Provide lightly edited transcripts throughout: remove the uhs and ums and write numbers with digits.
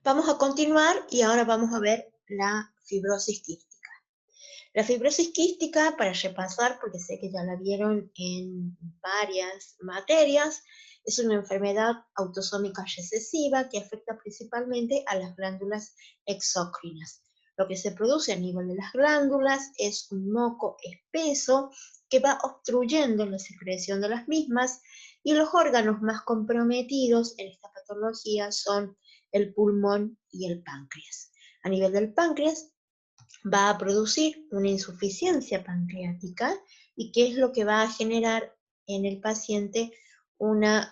Vamos a continuar y ahora vamos a ver la fibrosis quística. La fibrosis quística, para repasar, porque sé que ya la vieron en varias materias, es una enfermedad autosómica recesiva que afecta principalmente a las glándulas exócrinas. Lo que se produce a nivel de las glándulas es un moco espeso que va obstruyendo la secreción de las mismas, y los órganos más comprometidos en esta patología son el pulmón y el páncreas. A nivel del páncreas va a producir una insuficiencia pancreática, y qué es lo que va a generar en el paciente una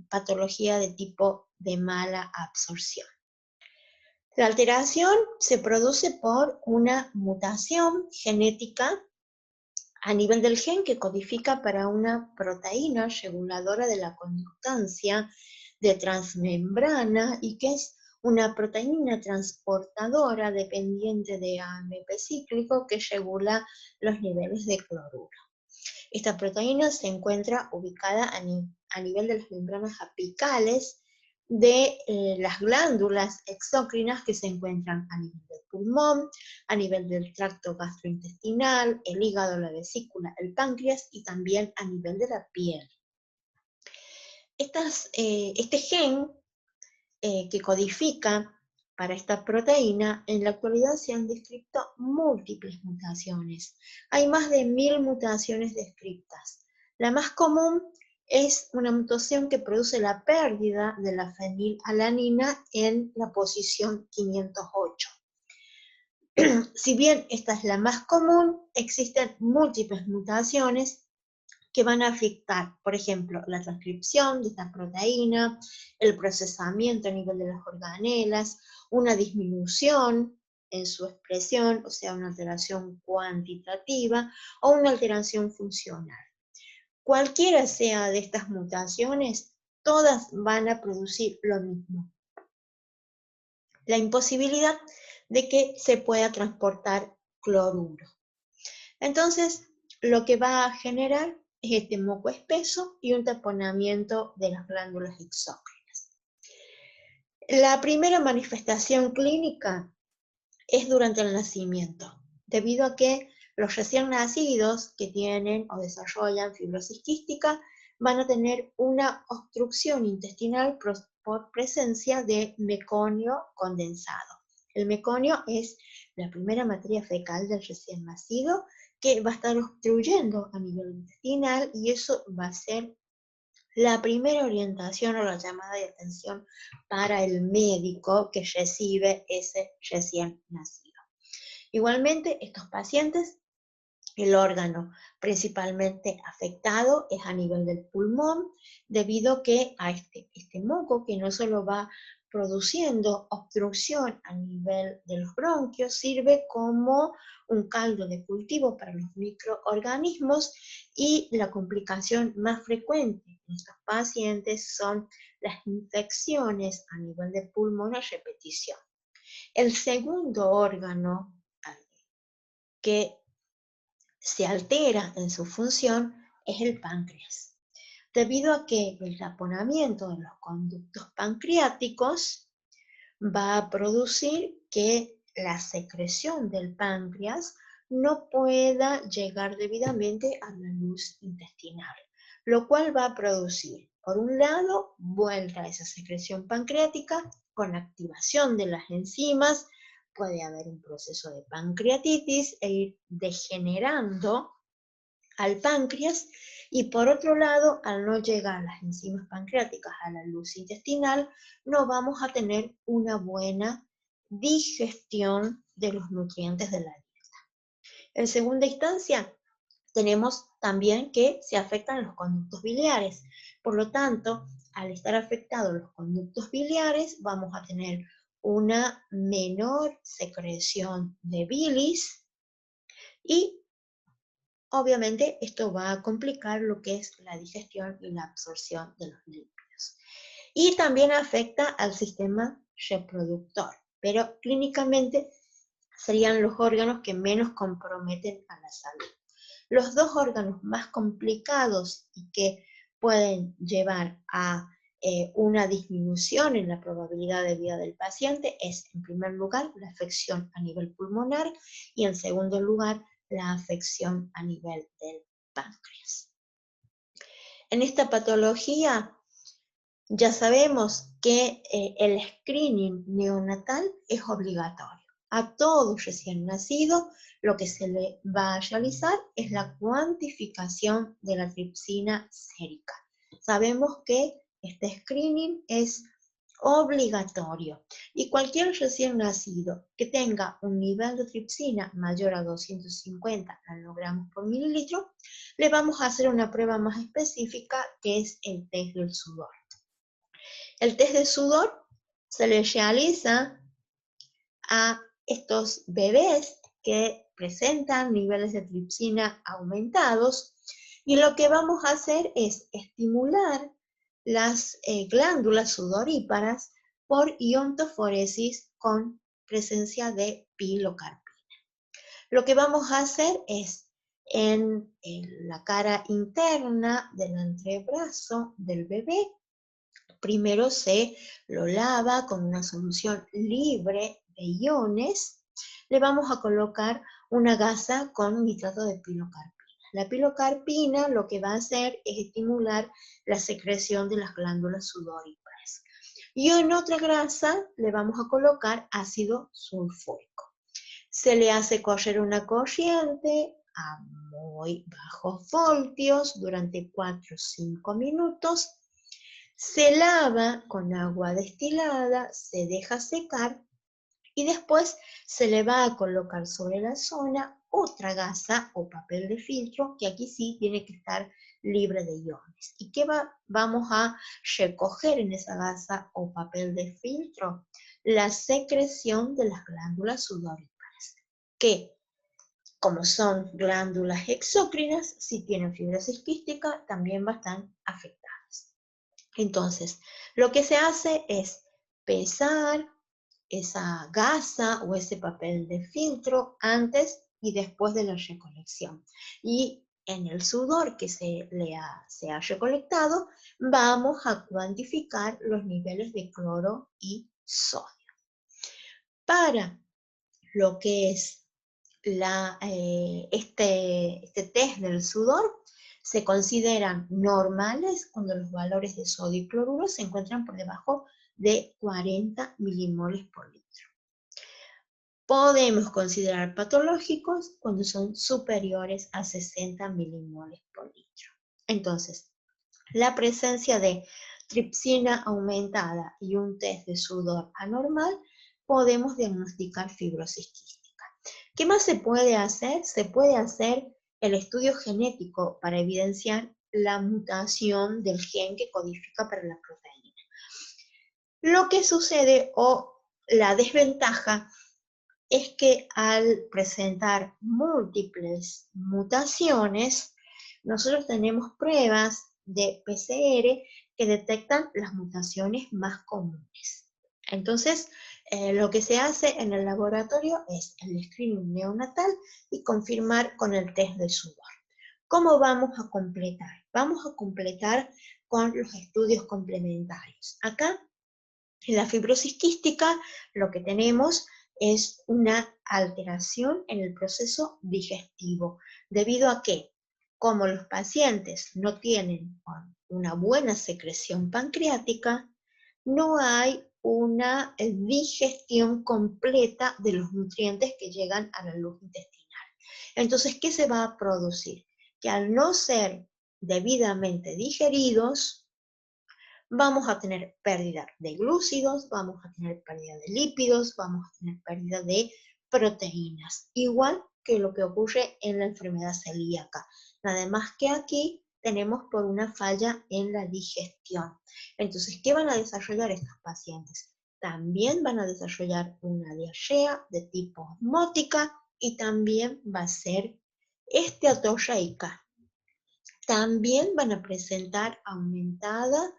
patología de tipo de mala absorción. La alteración se produce por una mutación genética a nivel del gen que codifica para una proteína reguladora de la conductancia de transmembrana, y que es una proteína transportadora dependiente de AMP cíclico que regula los niveles de cloruro. Esta proteína se encuentra ubicada a nivel de las membranas apicales de las glándulas exócrinas que se encuentran a nivel del pulmón, a nivel del tracto gastrointestinal, el hígado, la vesícula, el páncreas y también a nivel de la piel. Este gen que codifica para esta proteína, en la actualidad se han descrito múltiples mutaciones. Hay más de 1000 mutaciones descritas. La más común es una mutación que produce la pérdida de la fenilalanina en la posición 508. Si bien esta es la más común, existen múltiples mutaciones que van a afectar, por ejemplo, la transcripción de esta proteína, el procesamiento a nivel de las organelas, una disminución en su expresión, o sea, una alteración cuantitativa o una alteración funcional. Cualquiera sea de estas mutaciones, todas van a producir lo mismo: la imposibilidad de que se pueda transportar cloruro. Entonces, lo que va a generar es este moco espeso y un taponamiento de las glándulas exócrinas. La primera manifestación clínica es durante el nacimiento, debido a que los recién nacidos que tienen o desarrollan fibrosis quística van a tener una obstrucción intestinal por presencia de meconio condensado. El meconio es la primera materia fecal del recién nacido que va a estar obstruyendo a nivel intestinal, y eso va a ser la primera orientación o la llamada de atención para el médico que recibe ese recién nacido. Igualmente, estos pacientes, el órgano principalmente afectado es a nivel del pulmón, debido a que a este moco, que no solo va produciendo obstrucción a nivel de los bronquios, sirve como un caldo de cultivo para los microorganismos, y la complicación más frecuente en estos pacientes son las infecciones a nivel de pulmón a repetición. El segundo órgano que se altera en su función es el páncreas, debido a que el taponamiento de los conductos pancreáticos va a producir que la secreción del páncreas no pueda llegar debidamente a la luz intestinal, lo cual va a producir, por un lado, vuelta a esa secreción pancreática con activación de las enzimas. Puede haber un proceso de pancreatitis e ir degenerando al páncreas, y por otro lado, al no llegar las enzimas pancreáticas a la luz intestinal, no vamos a tener una buena digestión de los nutrientes de la dieta. En segunda instancia, tenemos también que se afectan los conductos biliares. Por lo tanto, al estar afectados los conductos biliares, vamos a tener una menor secreción de bilis, y obviamente esto va a complicar lo que es la digestión y la absorción de los lípidos. Y también afecta al sistema reproductor, pero clínicamente serían los órganos que menos comprometen a la salud. Los dos órganos más complicados y que pueden llevar a una disminución en la probabilidad de vida del paciente es, en primer lugar, la afección a nivel pulmonar y, en segundo lugar, la afección a nivel del páncreas. En esta patología ya sabemos que el screening neonatal es obligatorio. A todo recién nacido lo que se le va a realizar es la cuantificación de la tripsina sérica. Sabemos que este screening es obligatorio y cualquier recién nacido que tenga un nivel de tripsina mayor a 250 nanogramos por mililitro, le vamos a hacer una prueba más específica que es el test del sudor. El test de sudor se le realiza a estos bebés que presentan niveles de tripsina aumentados y lo que vamos a hacer es estimular las glándulas sudoríparas por iontoforesis con presencia de pilocarpina. Lo que vamos a hacer es en la cara interna del antebrazo del bebé, primero se lo lava con una solución libre de iones. Le vamos a colocar una gasa con nitrato de pilocarpina. La pilocarpina lo que va a hacer es estimular la secreción de las glándulas sudoríparas. Y en otra grasa le vamos a colocar ácido sulfúrico. Se le hace correr una corriente a muy bajos voltios durante 4 o 5 minutos. Se lava con agua destilada, se deja secar y después se le va a colocar sobre la zona otra gasa o papel de filtro, que aquí sí tiene que estar libre de iones. ¿Y qué vamos a recoger en esa gasa o papel de filtro? La secreción de las glándulas sudoríparas, que como son glándulas exócrinas, si tienen fibrosis quística, también van a estar afectadas. Entonces, lo que se hace es pesar esa gasa o ese papel de filtro antes y después de la recolección. Y en el sudor que se ha recolectado, vamos a cuantificar los niveles de cloro y sodio. Para lo que es este test del sudor, se consideran normales cuando los valores de sodio y cloruro se encuentran por debajo de 40 milimoles por litro. Podemos considerar patológicos cuando son superiores a 60 milimoles por litro. Entonces, la presencia de tripsina aumentada y un test de sudor anormal, podemos diagnosticar fibrosis quística. ¿Qué más se puede hacer? Se puede hacer el estudio genético para evidenciar la mutación del gen que codifica para la proteína. Lo que sucede o la desventaja es que al presentar múltiples mutaciones, nosotros tenemos pruebas de PCR que detectan las mutaciones más comunes. Entonces, lo que se hace en el laboratorio es el screening neonatal y confirmar con el test de sudor. ¿Cómo vamos a completar? Vamos a completar con los estudios complementarios. Acá, en la fibrosis quística, lo que tenemos es una alteración en el proceso digestivo, debido a que, como los pacientes no tienen una buena secreción pancreática, no hay una digestión completa de los nutrientes que llegan a la luz intestinal. Entonces, ¿qué se va a producir? Que al no ser debidamente digeridos, vamos a tener pérdida de glúcidos, vamos a tener pérdida de lípidos, vamos a tener pérdida de proteínas, igual que lo que ocurre en la enfermedad celíaca. Nada más que aquí tenemos por una falla en la digestión. Entonces, ¿qué van a desarrollar estos pacientes? También van a desarrollar una diarrea de tipo osmótica y también va a ser esteatorreica. También van a presentar aumentada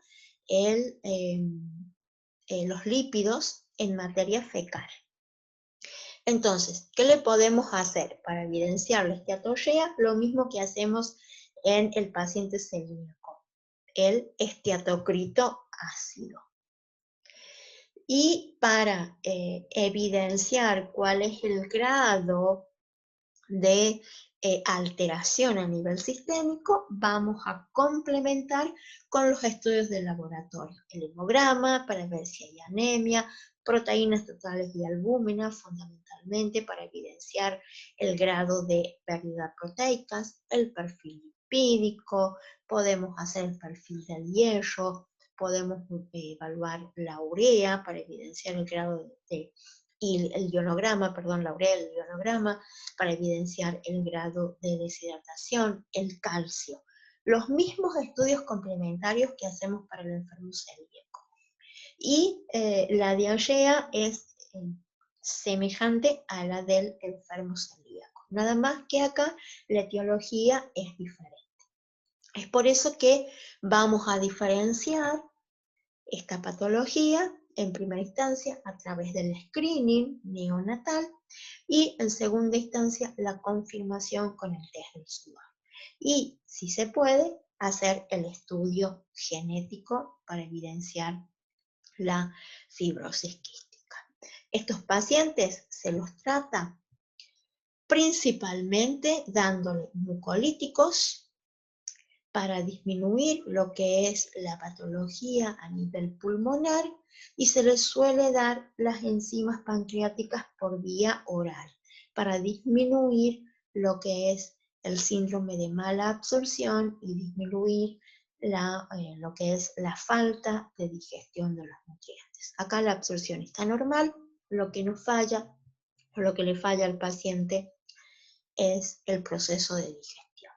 los lípidos en materia fecal. Entonces, ¿qué le podemos hacer para evidenciar la esteatorrea? Lo mismo que hacemos en el paciente celíaco, el esteatocrito ácido. Y para evidenciar cuál es el grado de alteración a nivel sistémico, vamos a complementar con los estudios de laboratorio. El hemograma para ver si hay anemia, proteínas totales y albúmina, fundamentalmente para evidenciar el grado de pérdida proteicas, el perfil lipídico, podemos hacer el perfil del hierro, podemos evaluar la urea para evidenciar el grado y el ionograma, perdón, la urea, el ionograma, para evidenciar el grado de deshidratación, el calcio. Los mismos estudios complementarios que hacemos para el enfermo celíaco. Y la diarrea es semejante a la del enfermo celíaco. Nada más que acá la etiología es diferente. Es por eso que vamos a diferenciar esta patología en primera instancia a través del screening neonatal y en segunda instancia la confirmación con el test del sudor. Y si se puede, hacer el estudio genético para evidenciar la fibrosis quística. Estos pacientes se los trata principalmente dándole mucolíticos para disminuir lo que es la patología a nivel pulmonar y se les suele dar las enzimas pancreáticas por vía oral para disminuir lo que es el síndrome de mala absorción y disminuir lo que es la falta de digestión de los nutrientes. Acá la absorción está normal, lo que nos falla, o lo que le falla al paciente es el proceso de digestión.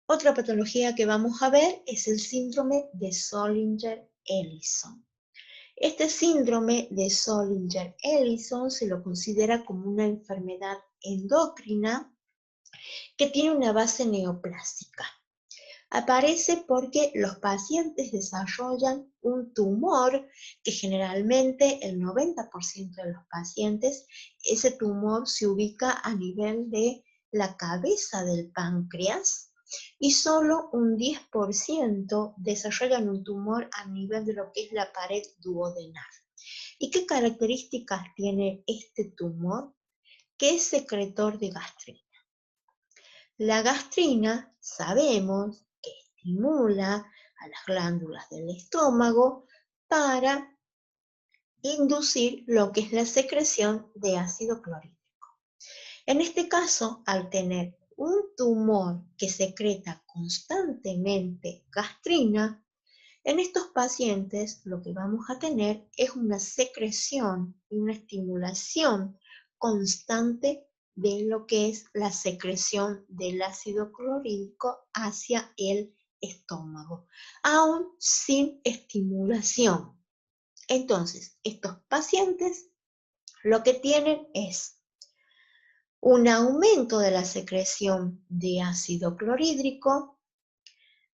Otra patología que vamos a ver es el síndrome de Zollinger-Ellison. Este síndrome de Zollinger-Ellison se lo considera como una enfermedad endocrina que tiene una base neoplásica. Aparece porque los pacientes desarrollan un tumor que generalmente el 90% de los pacientes, ese tumor se ubica a nivel de la cabeza del páncreas y solo un 10% desarrollan un tumor a nivel de lo que es la pared duodenal. ¿Y qué características tiene este tumor? Que es secretor de gastrina. La gastrina sabemos que estimula a las glándulas del estómago para inducir lo que es la secreción de ácido clorhídrico. En este caso, al tener un tumor que secreta constantemente gastrina, en estos pacientes lo que vamos a tener es una secreción y una estimulación constante de lo que es la secreción del ácido clorhídrico hacia el estómago, aún sin estimulación. Entonces, estos pacientes lo que tienen es un aumento de la secreción de ácido clorhídrico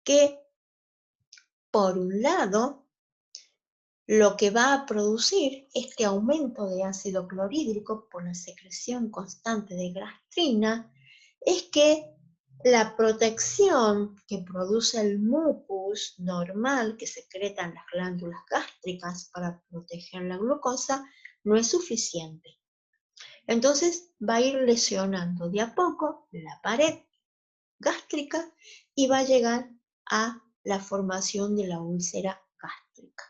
que, por un lado, lo que va a producir este aumento de ácido clorhídrico por la secreción constante de gastrina es que la protección que produce el mucus normal que secretan las glándulas gástricas para proteger la glucosa no es suficiente. Entonces va a ir lesionando de a poco la pared gástrica y va a llegar a la formación de la úlcera gástrica.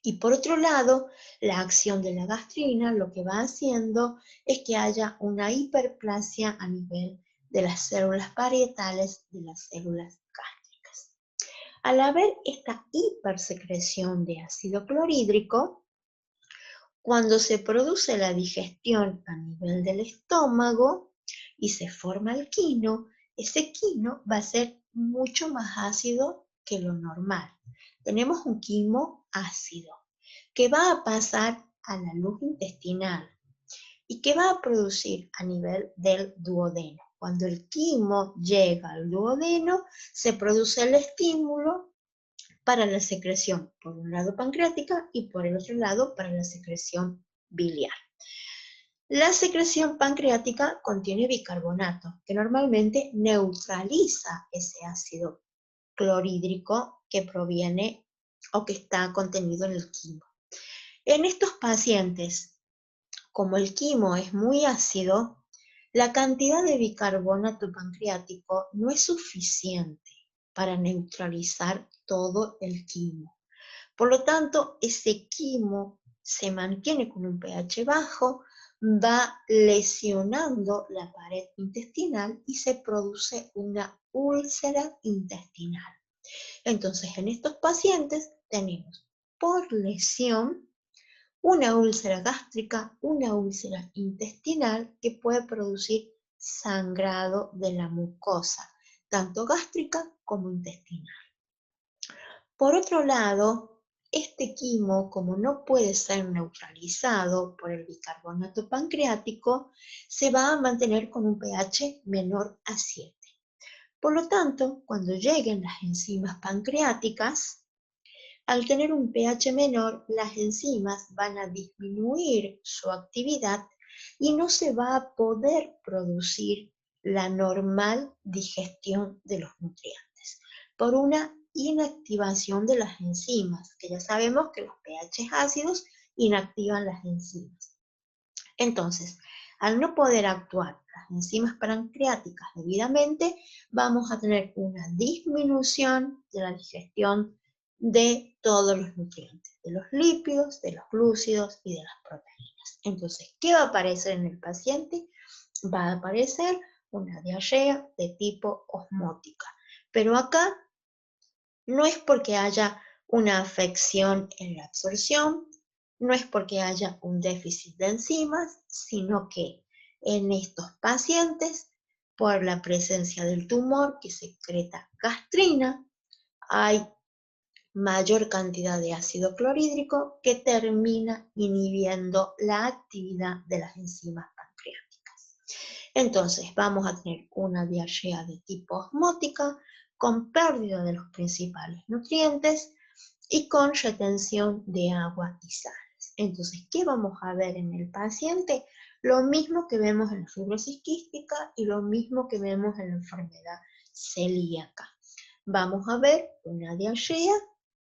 Y por otro lado, la acción de la gastrina lo que va haciendo es que haya una hiperplasia a nivel de las células parietales de las células gástricas. Al haber esta hipersecreción de ácido clorhídrico, cuando se produce la digestión a nivel del estómago y se forma el quino, ese quino va a ser mucho más ácido que lo normal. Tenemos un quimo ácido que va a pasar a la luz intestinal y que va a producir a nivel del duodeno. Cuando el quimo llega al duodeno, se produce el estímulo para la secreción, por un lado pancreática y por el otro lado para la secreción biliar. La secreción pancreática contiene bicarbonato, que normalmente neutraliza ese ácido clorhídrico que proviene o que está contenido en el quimo. En estos pacientes, como el quimo es muy ácido, la cantidad de bicarbonato pancreático no es suficiente para neutralizar todo el quimo. Por lo tanto, ese quimo se mantiene con un pH bajo, va lesionando la pared intestinal y se produce una úlcera intestinal. Entonces, en estos pacientes tenemos por lesión una úlcera gástrica, una úlcera intestinal que puede producir sangrado de la mucosa, tanto gástrica como intestinal. Por otro lado, este quimo, como no puede ser neutralizado por el bicarbonato pancreático, se va a mantener con un pH menor a 7. Por lo tanto, cuando lleguen las enzimas pancreáticas, al tener un pH menor, las enzimas van a disminuir su actividad y no se va a poder producir la normal digestión de los nutrientes por una inactivación de las enzimas, que ya sabemos que los pH ácidos inactivan las enzimas. Entonces, al no poder actuar las enzimas pancreáticas debidamente, vamos a tener una disminución de la digestión de todos los nutrientes, de los lípidos, de los glúcidos y de las proteínas. Entonces, ¿qué va a aparecer en el paciente? Va a aparecer una diarrea de tipo osmótica. Pero acá no es porque haya una afección en la absorción, no es porque haya un déficit de enzimas, sino que en estos pacientes, por la presencia del tumor que secreta gastrina, hay mayor cantidad de ácido clorhídrico que termina inhibiendo la actividad de las enzimas pancreáticas. Entonces vamos a tener una diarrea de tipo osmótica con pérdida de los principales nutrientes y con retención de agua y sales. Entonces, ¿qué vamos a ver en el paciente? Lo mismo que vemos en la fibrosis quística y lo mismo que vemos en la enfermedad celíaca. Vamos a ver una diarrea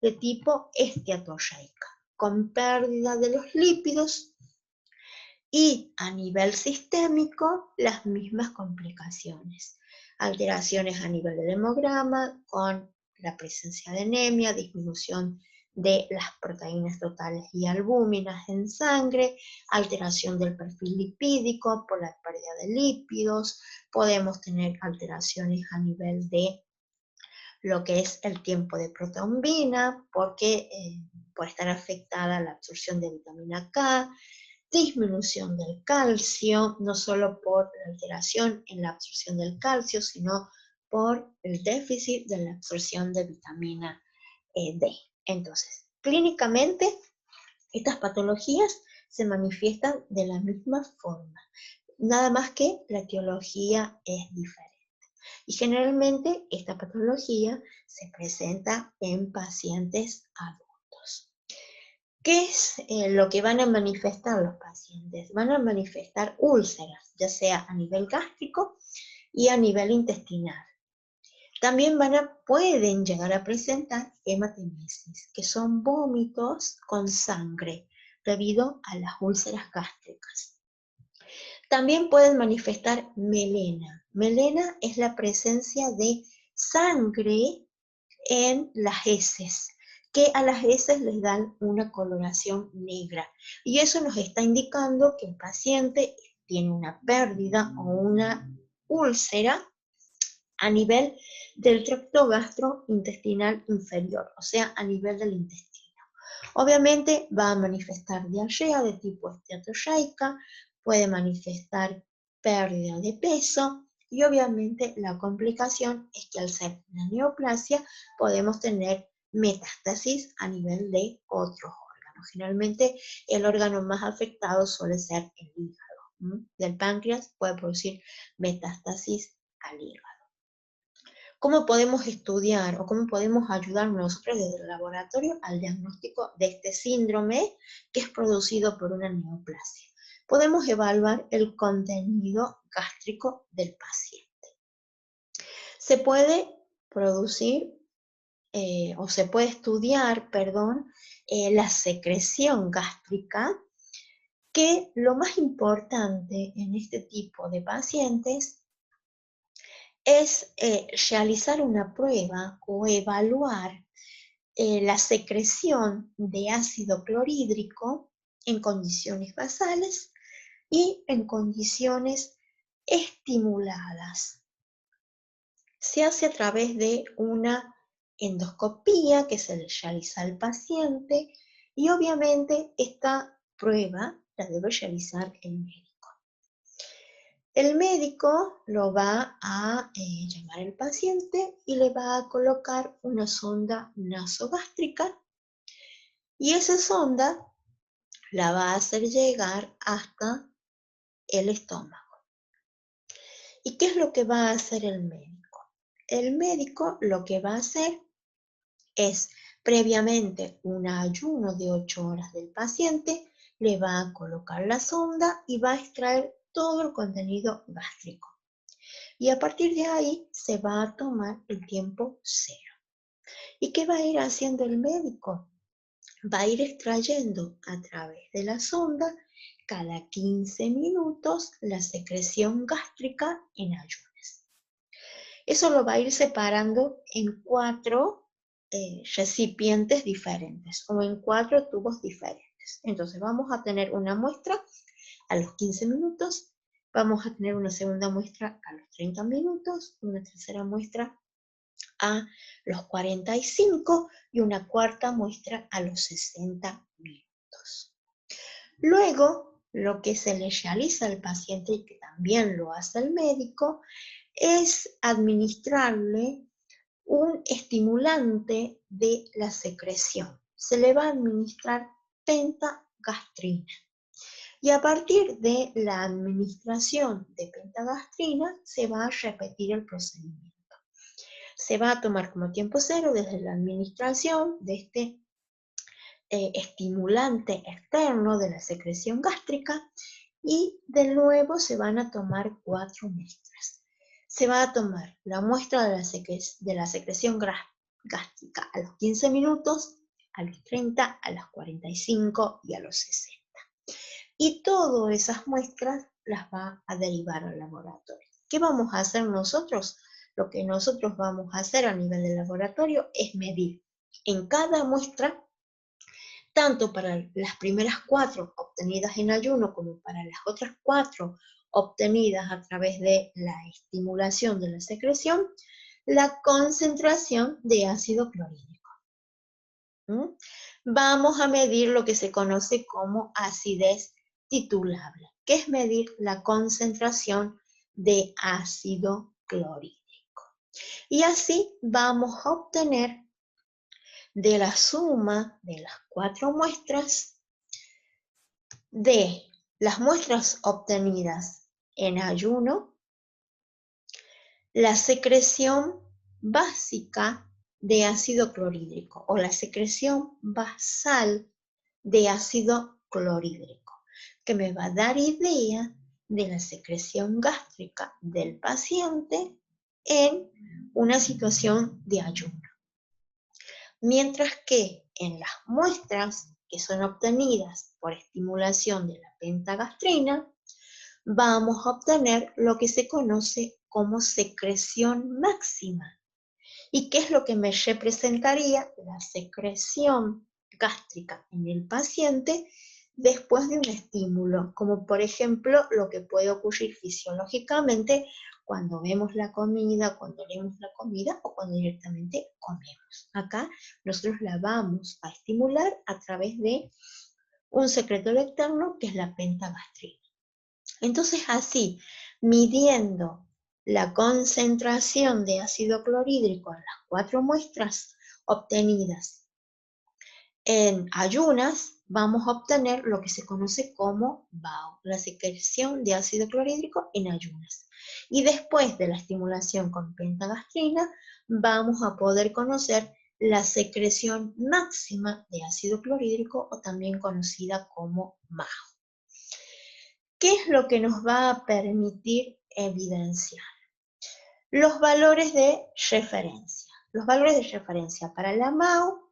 de tipo esteatogeica, con pérdida de los lípidos y a nivel sistémico las mismas complicaciones. Alteraciones a nivel del hemograma con la presencia de anemia, disminución de las proteínas totales y albúminas en sangre, alteración del perfil lipídico por la pérdida de lípidos, podemos tener alteraciones a nivel de lo que es el tiempo de protrombina, porque puede estar afectada la absorción de vitamina K, disminución del calcio, no solo por la alteración en la absorción del calcio, sino por el déficit de la absorción de vitamina D. Entonces, clínicamente, estas patologías se manifiestan de la misma forma, nada más que la etiología es diferente. Y generalmente esta patología se presenta en pacientes adultos. ¿Qué es lo que van a manifestar los pacientes? Van a manifestar úlceras, ya sea a nivel gástrico y a nivel intestinal. También pueden llegar a presentar hematemesis, que son vómitos con sangre debido a las úlceras gástricas. También pueden manifestar melena. Melena es la presencia de sangre en las heces, que a las heces les dan una coloración negra. Y eso nos está indicando que el paciente tiene una pérdida o una úlcera a nivel del tracto gastrointestinal inferior, o sea, a nivel del intestino. Obviamente va a manifestar diarrea de tipo esteatogeica, puede manifestar pérdida de peso y obviamente la complicación es que al ser una neoplasia podemos tener metástasis a nivel de otros órganos. Generalmente el órgano más afectado suele ser el hígado. Del páncreas puede producir metástasis al hígado. ¿Cómo podemos estudiar o cómo podemos ayudar nosotros desde el laboratorio al diagnóstico de este síndrome que es producido por una neoplasia? Podemos evaluar el contenido gástrico del paciente. Se puede producir o se puede estudiar, perdón, la secreción gástrica, que lo más importante en este tipo de pacientes es realizar una prueba o evaluar la secreción de ácido clorhídrico en condiciones basales y en condiciones estimuladas. Se hace a través de una endoscopía que se le realiza al paciente y obviamente esta prueba la debe realizar el médico. El médico lo va a llamar al paciente y le va a colocar una sonda nasogástrica y esa sonda la va a hacer llegar hasta el estómago. ¿Y qué es lo que va a hacer el médico? El médico lo que va a hacer es previamente un ayuno de 8 horas del paciente, le va a colocar la sonda y va a extraer todo el contenido gástrico. Y a partir de ahí se va a tomar el tiempo cero. ¿Y qué va a ir haciendo el médico? Va a ir extrayendo a través de la sonda cada 15 minutos la secreción gástrica en ayunas. Eso lo va a ir separando en 4 recipientes diferentes o en 4 tubos diferentes. Entonces vamos a tener una muestra a los 15 minutos, vamos a tener una segunda muestra a los 30 minutos, una tercera muestra a los 45 y una cuarta muestra a los 60 minutos. Luego, lo que se le realiza al paciente y que también lo hace el médico es administrarle un estimulante de la secreción. Se le va a administrar pentagastrina. Y a partir de la administración de pentagastrina se va a repetir el procedimiento. Se va a tomar como tiempo cero desde la administración de este estimulante externo de la secreción gástrica y de nuevo se van a tomar 4 muestras. Se va a tomar la muestra de la secreción gástrica a los 15 minutos, a los 30, a los 45 y a los 60. Y todas esas muestras las va a derivar al laboratorio. ¿Qué vamos a hacer nosotros? Lo que nosotros vamos a hacer a nivel del laboratorio es medir en cada muestra, tanto para las primeras 4 obtenidas en ayuno como para las otras 4 obtenidas a través de la estimulación de la secreción, la concentración de ácido clorhídrico. Vamos a medir lo que se conoce como acidez titulable, que es medir la concentración de ácido clorhídrico. Y así vamos a obtener de la suma de las 4 muestras, de las muestras obtenidas en ayuno, la secreción básica de ácido clorhídrico o la secreción basal de ácido clorhídrico, que me va a dar idea de la secreción gástrica del paciente en una situación de ayuno. Mientras que en las muestras que son obtenidas por estimulación de la pentagastrina, vamos a obtener lo que se conoce como secreción máxima. ¿Y qué es lo que me representaría la secreción gástrica en el paciente después de un estímulo? Como por ejemplo lo que puede ocurrir fisiológicamente cuando vemos la comida, cuando leemos la comida o cuando directamente comemos. Acá nosotros la vamos a estimular a través de un secretor externo que es la pentagastrina. Entonces así, midiendo la concentración de ácido clorhídrico en las 4 muestras obtenidas en ayunas, vamos a obtener lo que se conoce como BAO, la secreción de ácido clorhídrico en ayunas. Y después de la estimulación con pentagastrina, vamos a poder conocer la secreción máxima de ácido clorhídrico o también conocida como MAO. ¿Qué es lo que nos va a permitir evidenciar? Los valores de referencia. Los valores de referencia para la MAO,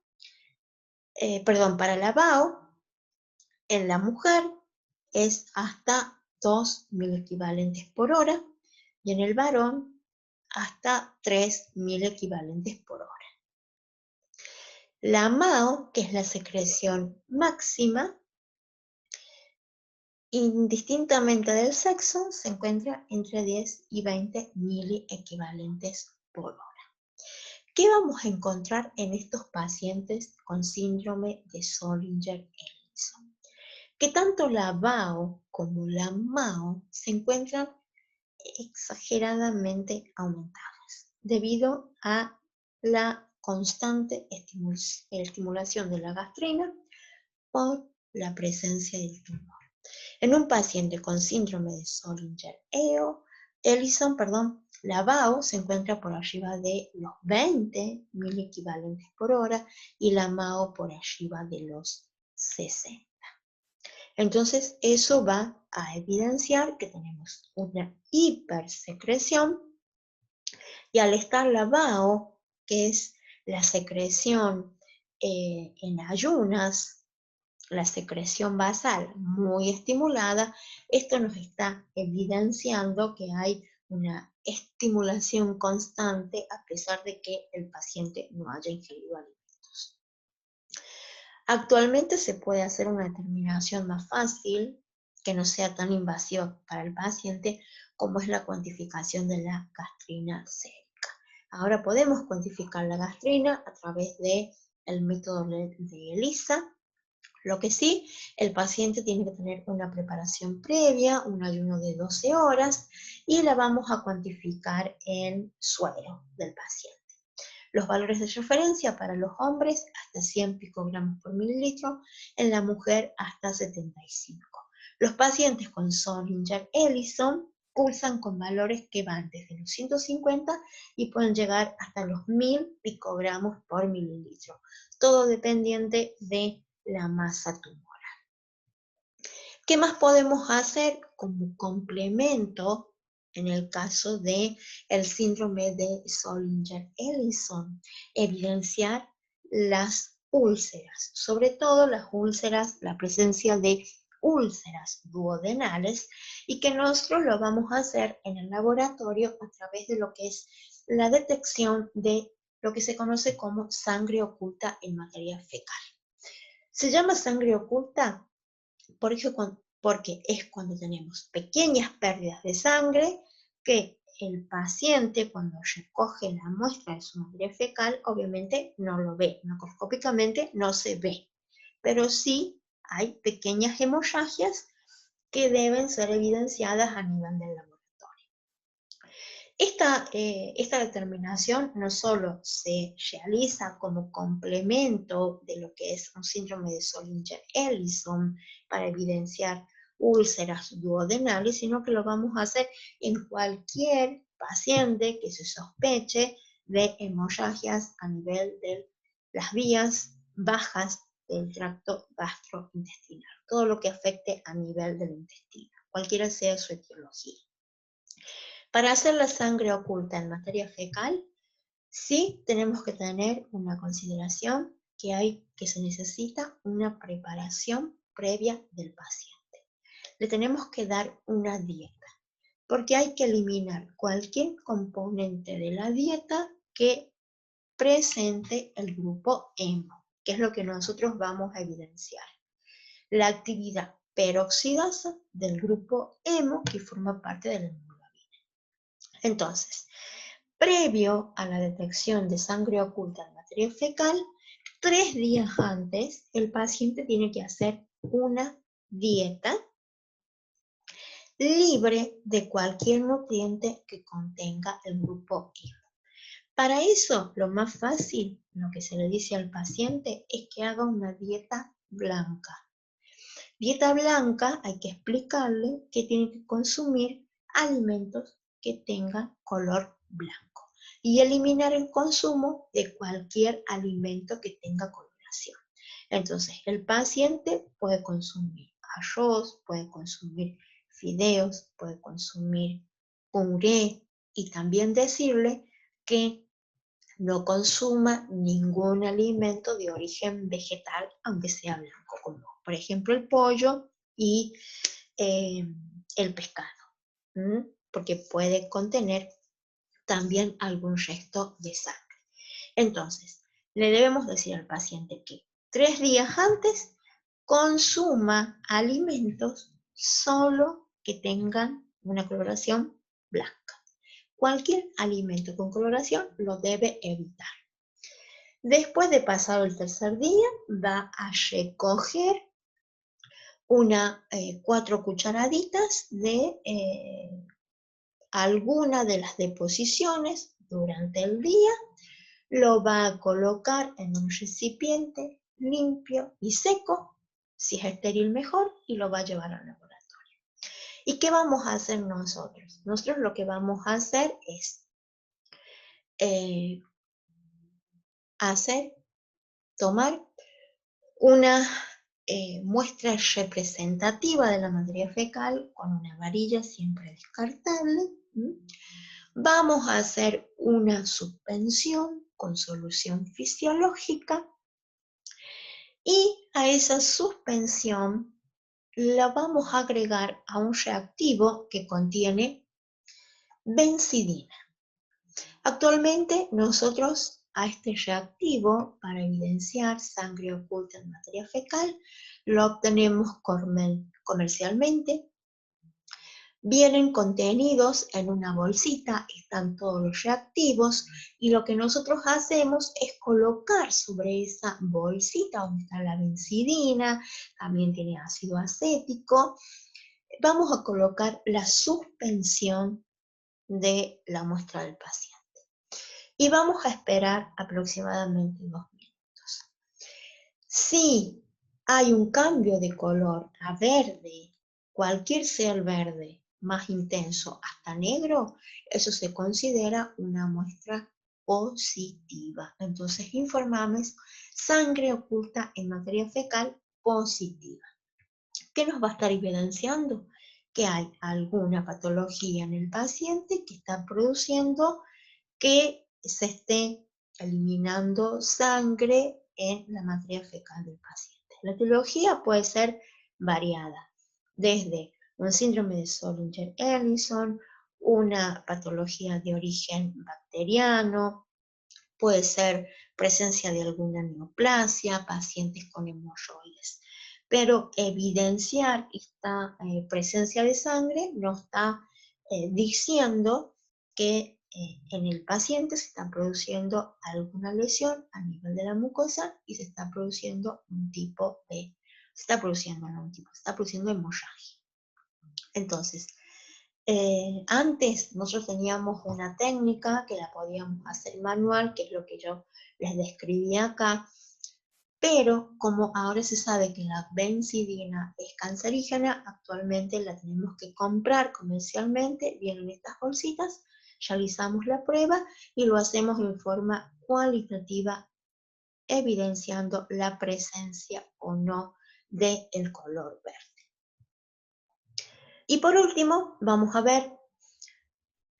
para la BAO, en la mujer es hasta 2.000 equivalentes por hora y en el varón hasta 3.000 equivalentes por hora. La MAO, que es la secreción máxima, indistintamente del sexo, se encuentra entre 10 y 20 miliequivalentes por hora. ¿Qué vamos a encontrar en estos pacientes con síndrome de Zollinger-Ellison? Que tanto la BAO como la MAO se encuentran exageradamente aumentadas debido a la constante estimulación de la gastrina por la presencia del tumor. En un paciente con síndrome de Zollinger-Ellison, la BAO se encuentra por arriba de los 20 miliequivalentes por hora y la MAO por arriba de los 60. Entonces, eso va a evidenciar que tenemos una hipersecreción y al estar la BAO, que es la secreción en ayunas, la secreción basal muy estimulada, esto nos está evidenciando que hay una estimulación constante a pesar de que el paciente no haya ingerido alimentos. Actualmente se puede hacer una determinación más fácil, que no sea tan invasiva para el paciente, como es la cuantificación de la gastrina sérica. Ahora podemos cuantificar la gastrina a través del método de ELISA. Lo que sí, el paciente tiene que tener una preparación previa, un ayuno de 12 horas, y la vamos a cuantificar en suero del paciente. Los valores de referencia para los hombres hasta 100 picogramos por mililitro, en la mujer hasta 75. Los pacientes con Zollinger-Ellison cursan con valores que van desde los 150 y pueden llegar hasta los 1000 picogramos por mililitro, todo dependiente de la masa tumoral. ¿Qué más podemos hacer como complemento en el caso del síndrome de Zollinger-Ellison? Evidenciar las úlceras, sobre todo las úlceras, la presencia de úlceras duodenales, y que nosotros lo vamos a hacer en el laboratorio a través de lo que es la detección de lo que se conoce como sangre oculta en materia fecal. Se llama sangre oculta porque es cuando tenemos pequeñas pérdidas de sangre que el paciente, cuando recoge la muestra de su materia fecal, obviamente no lo ve, macroscópicamente no se ve, pero sí hay pequeñas hemorragias que deben ser evidenciadas a nivel del laboratorio. Esta determinación no solo se realiza como complemento de lo que es un síndrome de Zollinger-Ellison para evidenciar úlceras duodenales, sino que lo vamos a hacer en cualquier paciente que se sospeche de hemorragias a nivel de las vías bajas del tracto gastrointestinal, todo lo que afecte a nivel del intestino, cualquiera sea su etiología. Para hacer la sangre oculta en materia fecal, sí tenemos que tener una consideración que se necesita una preparación previa del paciente. Le tenemos que dar una dieta, porque hay que eliminar cualquier componente de la dieta que presente el grupo hemo, que es lo que nosotros vamos a evidenciar. La actividad peroxidasa del grupo hemo que forma parte del hemoglobina. Entonces, previo a la detección de sangre oculta en materia fecal, 3 días antes, el paciente tiene que hacer una dieta libre de cualquier nutriente que contenga el grupo hemo. Para eso, lo más fácil, lo que se le dice al paciente, es que haga una dieta blanca. Dieta blanca, hay que explicarle que tiene que consumir alimentos que tengan color blanco y eliminar el consumo de cualquier alimento que tenga coloración. Entonces, el paciente puede consumir arroz, puede consumir fideos, puede consumir puré, y también decirle que no consuma ningún alimento de origen vegetal, aunque sea blanco, como por ejemplo el pollo y el pescado, porque puede contener también algún resto de sangre. Entonces, le debemos decir al paciente que 3 días antes consuma alimentos solo que tengan una coloración blanca. Cualquier alimento con coloración lo debe evitar. Después de pasado el tercer día, va a recoger 4 cucharaditas de alguna de las deposiciones durante el día, lo va a colocar en un recipiente limpio y seco, si es estéril mejor, y lo va a llevar al laboratorio. ¿Y qué vamos a hacer nosotros? Nosotros lo que vamos a hacer es tomar una muestra representativa de la materia fecal con una varilla siempre descartable. Vamos a hacer una suspensión con solución fisiológica y a esa suspensión la vamos a agregar a un reactivo que contiene benzidina. Actualmente nosotros a este reactivo, para evidenciar sangre oculta en materia fecal, lo obtenemos comercialmente. Vienen contenidos en una bolsita, están todos los reactivos, y lo que nosotros hacemos es colocar sobre esa bolsita donde está la benzidina, también tiene ácido acético, vamos a colocar la suspensión de la muestra del paciente. Y vamos a esperar aproximadamente 2 minutos. Si hay un cambio de color a verde, cualquier sea el verde más intenso hasta negro, eso se considera una muestra positiva. Entonces informamos sangre oculta en materia fecal positiva. ¿Qué nos va a estar evidenciando? Que hay alguna patología en el paciente que está produciendo que se esté eliminando sangre en la materia fecal del paciente. La etiología puede ser variada, desde un síndrome de Zollinger-Ellison, una patología de origen bacteriano, puede ser presencia de alguna neoplasia, pacientes con hemorroides. Pero evidenciar esta presencia de sangre nos está diciendo que en el paciente se está produciendo alguna lesión a nivel de la mucosa y se está produciendo hemorragia. Entonces, antes nosotros teníamos una técnica que la podíamos hacer manual, que es lo que yo les describí acá, pero como ahora se sabe que la benzidina es cancerígena, actualmente la tenemos que comprar comercialmente, vienen estas bolsitas, realizamos la prueba y lo hacemos en forma cualitativa, evidenciando la presencia o no del color verde. Y por último, vamos a ver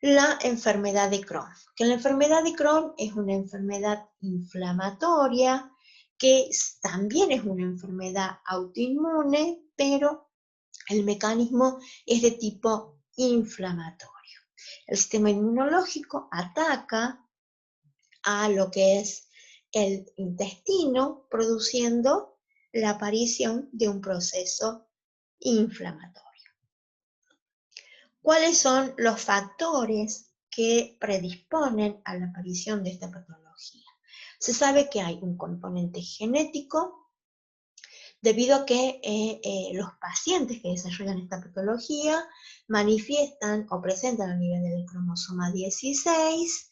la enfermedad de Crohn. Que la enfermedad de Crohn es una enfermedad inflamatoria, que también es una enfermedad autoinmune, pero el mecanismo es de tipo inflamatorio. El sistema inmunológico ataca a lo que es el intestino, produciendo la aparición de un proceso inflamatorio. ¿Cuáles son los factores que predisponen a la aparición de esta patología? Se sabe que hay un componente genético, debido a que los pacientes que desarrollan esta patología manifiestan o presentan a nivel del cromosoma 16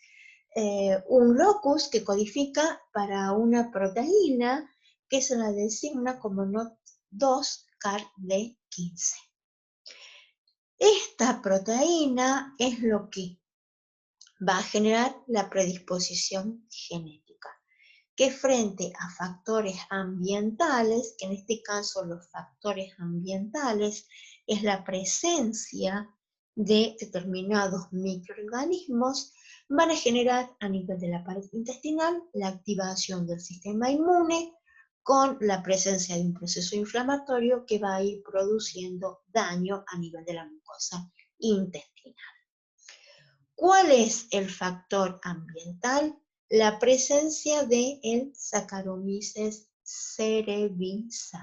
un locus que codifica para una proteína que se la designa como NOT2-CARD15. Esta proteína es lo que va a generar la predisposición genética, que frente a factores ambientales, que en este caso los factores ambientales es la presencia de determinados microorganismos, van a generar a nivel de la pared intestinal la activación del sistema inmune con la presencia de un proceso inflamatorio que va a ir produciendo daño a nivel de la mucosa intestinal. ¿Cuál es el factor ambiental? La presencia del Saccharomyces cerevisiae.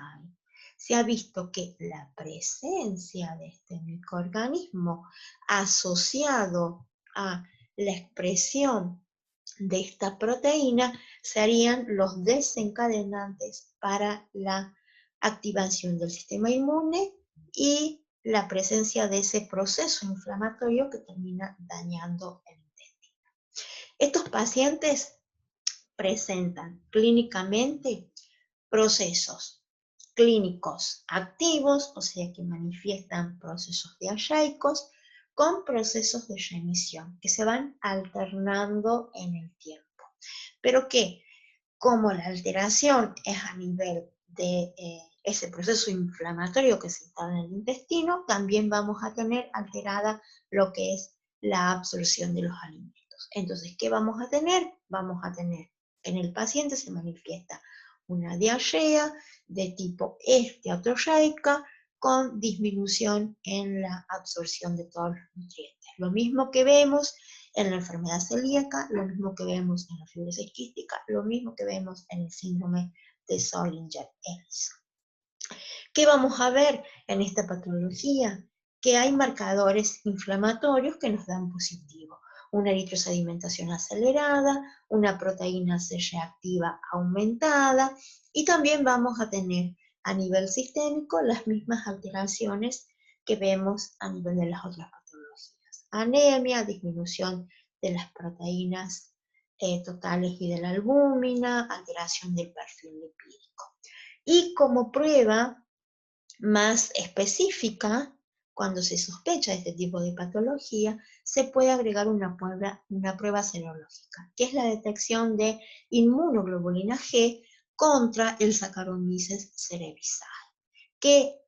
Se ha visto que la presencia de este microorganismo asociado a la expresión de esta proteína serían los desencadenantes para la activación del sistema inmune y la presencia de ese proceso inflamatorio que termina dañando el intestino. Estos pacientes presentan clínicamente procesos clínicos activos, o sea que manifiestan procesos diarreicos, con procesos de remisión, que se van alternando en el tiempo. Pero que, como la alteración es a nivel de ese proceso inflamatorio que se instala en el intestino, también vamos a tener alterada lo que es la absorción de los alimentos. Entonces, ¿qué vamos a tener? Vamos a tener, en el paciente se manifiesta una diarrea de tipo esteatorreica con disminución en la absorción de todos los nutrientes. Lo mismo que vemos en la enfermedad celíaca, lo mismo que vemos en la fibrosis quística, lo mismo que vemos en el síndrome de Zollinger-Ellison. ¿Qué vamos a ver en esta patología? Que hay marcadores inflamatorios que nos dan positivo. Una eritrosedimentación acelerada, una proteína C reactiva aumentada, y también vamos a tener a nivel sistémico las mismas alteraciones que vemos a nivel de las otras patologías. Anemia, disminución de las proteínas totales y de la albúmina, alteración del perfil lipídico. Y como prueba más específica, cuando se sospecha de este tipo de patología, se puede agregar una prueba serológica, que es la detección de inmunoglobulina G contra el Saccharomyces cerevisiae, que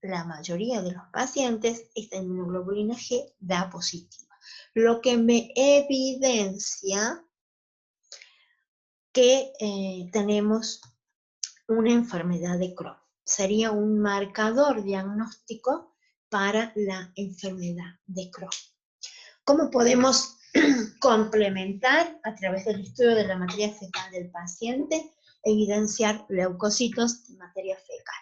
la mayoría de los pacientes esta inmunoglobulina G da positiva, lo que me evidencia que tenemos una enfermedad de Crohn. Sería un marcador diagnóstico para la enfermedad de Crohn. ¿Cómo podemos complementar a través del estudio de la materia fecal del paciente, evidenciar leucocitos de materia fecal?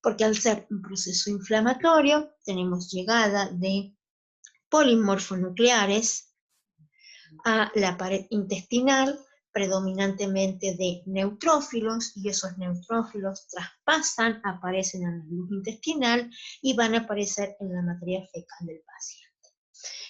Porque al ser un proceso inflamatorio, tenemos llegada de polimorfonucleares a la pared intestinal, predominantemente de neutrófilos, y esos neutrófilos traspasan, aparecen en la luz intestinal y van a aparecer en la materia fecal del paciente.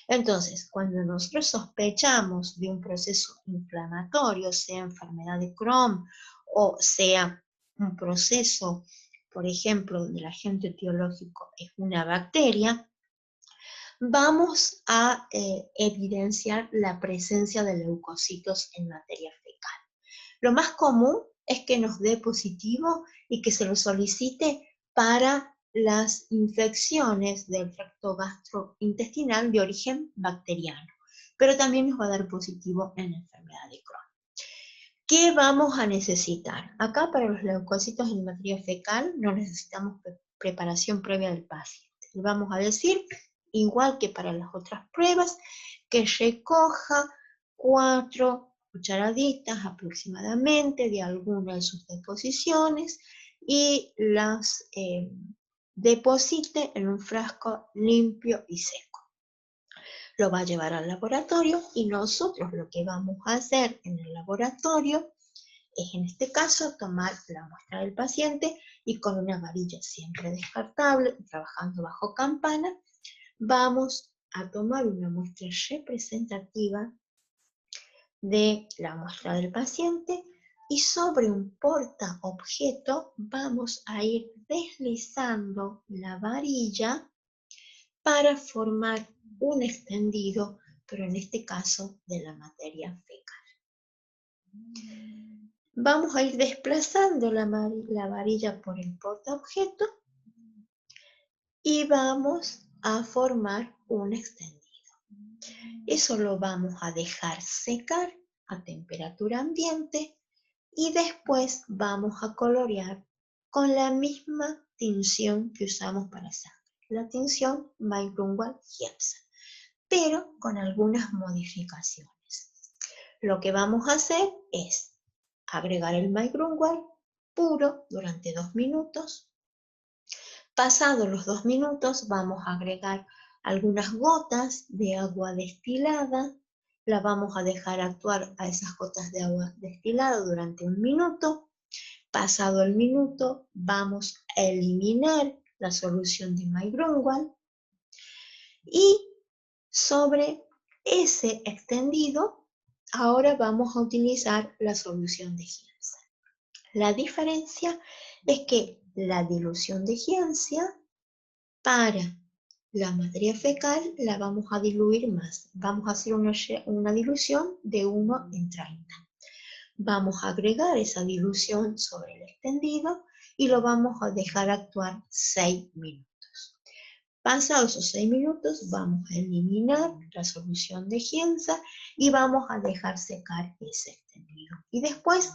Entonces, cuando nosotros sospechamos de un proceso inflamatorio, sea enfermedad de Crohn o sea un proceso, por ejemplo, donde el agente etiológico es una bacteria, vamos a evidenciar la presencia de leucocitos en materia fecal. Lo más común es que nos dé positivo y que se lo solicite para las infecciones del tracto gastrointestinal de origen bacteriano, pero también nos va a dar positivo en la enfermedad de Crohn. ¿Qué vamos a necesitar? Acá para los leucocitos en materia fecal no necesitamos preparación previa del paciente. Le vamos a decir, igual que para las otras pruebas, que recoja 4 cucharaditas aproximadamente de alguna de sus deposiciones y las deposite en un frasco limpio y seco. Lo va a llevar al laboratorio y nosotros lo que vamos a hacer en el laboratorio es, en este caso, tomar la muestra del paciente y con una varilla siempre descartable, trabajando bajo campana, vamos a tomar una muestra representativa de la muestra del paciente y sobre un portaobjeto vamos a ir deslizando la varilla para formar un extendido, pero en este caso de la materia fecal. Vamos a ir desplazando la varilla por el portaobjeto y vamos a formar un extendido. Eso lo vamos a dejar secar a temperatura ambiente y después vamos a colorear con la misma tinción que usamos para sangre, la tinción Mike-Grunwald-Hielsen, pero con algunas modificaciones. Lo que vamos a hacer es agregar el Mike-Grunwald puro durante 2 minutos. Pasados los 2 minutos vamos a agregar algunas gotas de agua destilada. La vamos a dejar actuar a esas gotas de agua destilada durante 1 minuto. Pasado el minuto vamos a eliminar la solución de Mike-Grunwald y sobre ese extendido ahora vamos a utilizar la solución de Hielsen. La diferencia es que la dilución de Hielsen para la materia fecal la vamos a diluir más. Vamos a hacer una dilución de 1 en 30. Vamos a agregar esa dilución sobre el extendido y lo vamos a dejar actuar 6 minutos. Pasados esos 6 minutos vamos a eliminar la solución de Hielsen y vamos a dejar secar ese extendido. Y después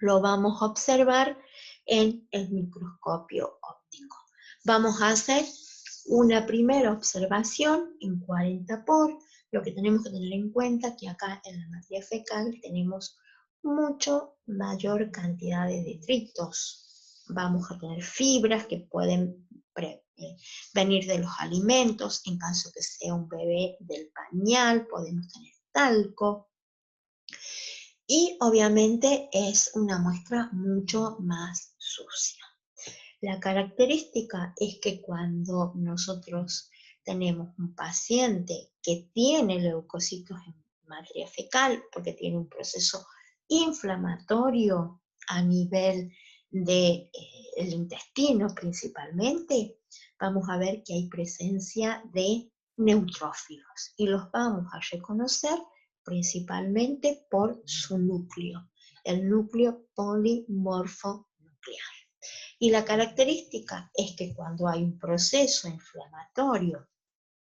lo vamos a observar en el microscopio óptico. Vamos a hacer una primera observación en 40 por. Lo que tenemos que tener en cuenta es que acá en la materia fecal tenemos mucho mayor cantidad de detritos. Vamos a tener fibras que pueden venir de los alimentos, en caso que sea un bebé del pañal, podemos tener talco. Y obviamente es una muestra mucho más sucia. La característica es que cuando nosotros tenemos un paciente que tiene leucocitos en materia fecal, porque tiene un proceso inflamatorio a nivel del intestino principalmente, vamos a ver que hay presencia de neutrófilos y los vamos a reconocer principalmente por su núcleo, el núcleo polimorfonuclear. Y la característica es que cuando hay un proceso inflamatorio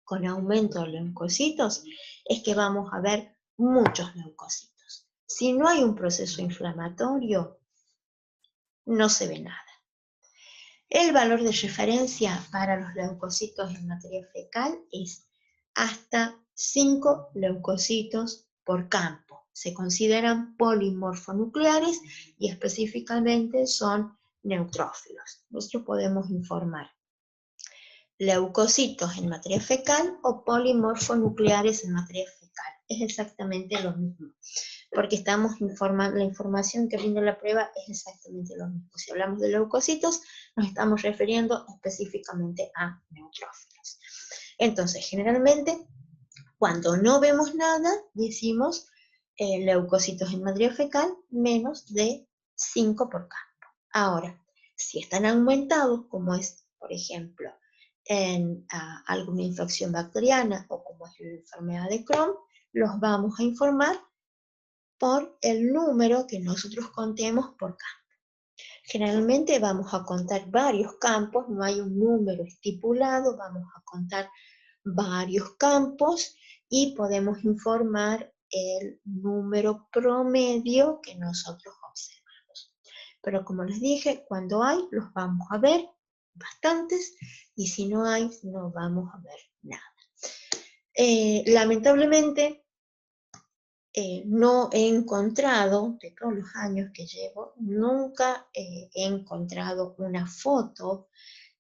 con aumento de leucocitos, es que vamos a ver muchos leucocitos. Si no hay un proceso inflamatorio, no se ve nada. El valor de referencia para los leucocitos en materia fecal es hasta 5 leucocitos por campo. Se consideran polimorfonucleares y específicamente son neutrófilos. Nosotros podemos informar leucocitos en materia fecal o polimorfonucleares en materia fecal. Es exactamente lo mismo, porque estamos informando, la información que brinda la prueba es exactamente lo mismo. Si hablamos de leucocitos, nos estamos refiriendo específicamente a neutrófilos. Entonces, generalmente, cuando no vemos nada, decimos leucocitos en materia fecal menos de 5 por campo. Ahora, si están aumentados, como es, por ejemplo, en alguna infección bacteriana o como es la enfermedad de Crohn, los vamos a informar por el número que nosotros contemos por campo. Generalmente vamos a contar varios campos, no hay un número estipulado, vamos a contar varios campos y podemos informar el número promedio que nosotros observamos. Pero como les dije, cuando hay, los vamos a ver bastantes y si no hay, no vamos a ver nada. Lamentablemente, no he encontrado, de todos los años que llevo, nunca he encontrado una foto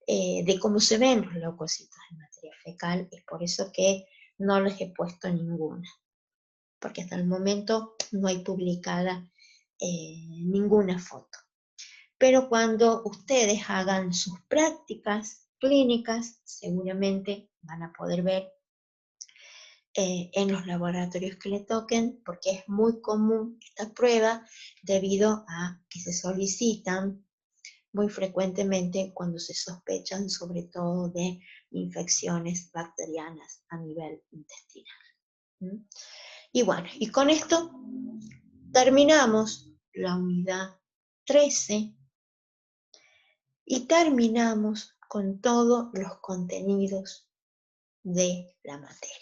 de cómo se ven los leucocitos en materia fecal, es por eso que no les he puesto ninguna, porque hasta el momento no hay publicada ninguna foto. Pero cuando ustedes hagan sus prácticas clínicas, seguramente van a poder ver en los laboratorios que le toquen, porque es muy común esta prueba debido a que se solicitan muy frecuentemente cuando se sospechan sobre todo de infecciones bacterianas a nivel intestinal. Y bueno, y con esto terminamos la unidad 13 y terminamos con todos los contenidos de la materia.